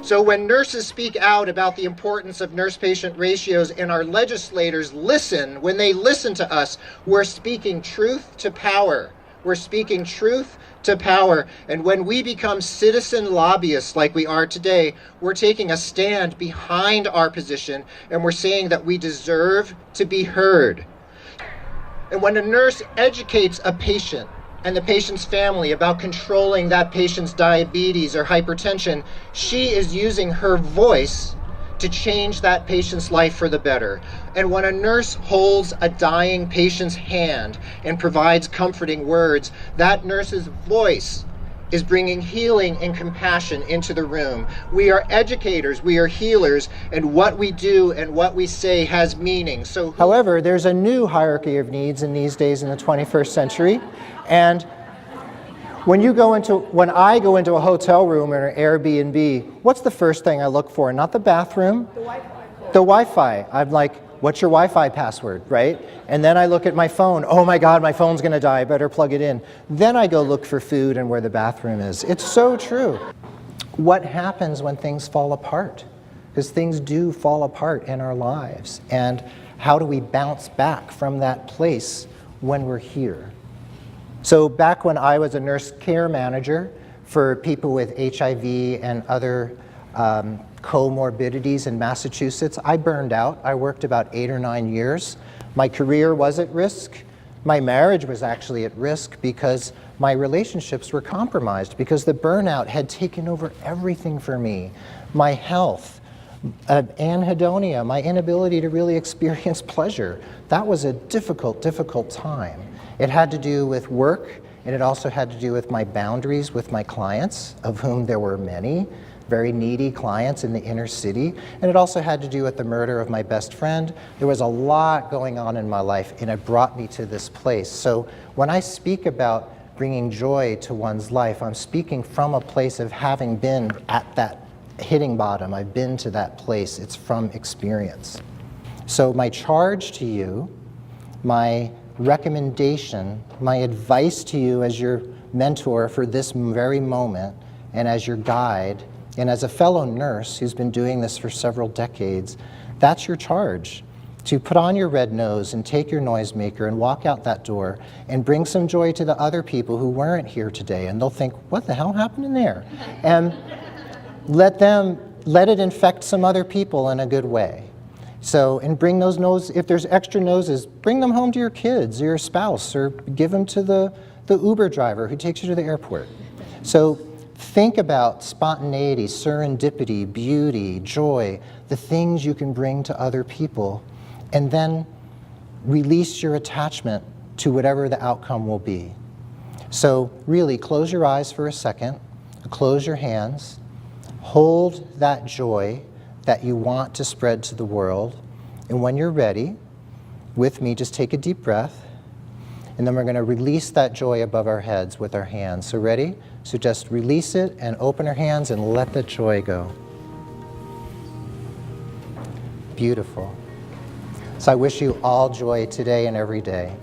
So when nurses speak out about the importance of nurse-patient ratios and our legislators listen, when they listen to us, we're speaking truth to power. We're speaking truth to power. And when we become citizen lobbyists like we are today, we're taking a stand behind our position and we're saying that we deserve to be heard. And when a nurse educates a patient and the patient's family about controlling that patient's diabetes or hypertension, she is using her voice to change that patient's life for the better. And when a nurse holds a dying patient's hand and provides comforting words, that nurse's voice is bringing healing and compassion into the room. We are educators, we are healers, and what we do and what we say has meaning. So, however, there's a new hierarchy of needs in these days in the 21st century, and when I go into a hotel room or an Airbnb, what's the first thing I look for? Not the bathroom, the Wi-Fi. I'm like, what's your Wi-Fi password, right? And then I look at my phone. Oh my God, my phone's gonna die, I better plug it in. Then I go look for food and where the bathroom is. It's so true. What happens when things fall apart? Because things do fall apart in our lives. And how do we bounce back from that place when we're here? So back when I was a nurse care manager for people with HIV and other comorbidities in Massachusetts, I burned out. I worked about 8 or 9 years. My career was at risk. My marriage was actually at risk because my relationships were compromised because the burnout had taken over everything for me. My health, anhedonia, my inability to really experience pleasure. That was a difficult, difficult time. It had to do with work, and it also had to do with my boundaries with my clients, of whom there were many, very needy clients in the inner city, and it also had to do with the murder of my best friend. There was a lot going on in my life, and it brought me to this place. So when I speak about bringing joy to one's life, I'm speaking from a place of having been at that hitting bottom. I've been to that place. It's from experience. So my charge to you, my recommendation, my advice to you as your mentor for this very moment and as your guide and as a fellow nurse who's been doing this for several decades, that's your charge. To put on your red nose and take your noisemaker and walk out that door and bring some joy to the other people who weren't here today, and they'll think, what the hell happened in there? And let it infect some other people in a good way. So, and bring those noses, if there's extra noses, bring them home to your kids or your spouse, or give them to the Uber driver who takes you to the airport. So think about spontaneity, serendipity, beauty, joy, the things you can bring to other people, and then release your attachment to whatever the outcome will be. So really close your eyes for a second, close your hands, hold that joy that you want to spread to the world. And when you're ready, with me, just take a deep breath. And then we're going to release that joy above our heads with our hands. So ready? So just release it and open our hands and let the joy go. Beautiful. So I wish you all joy today and every day.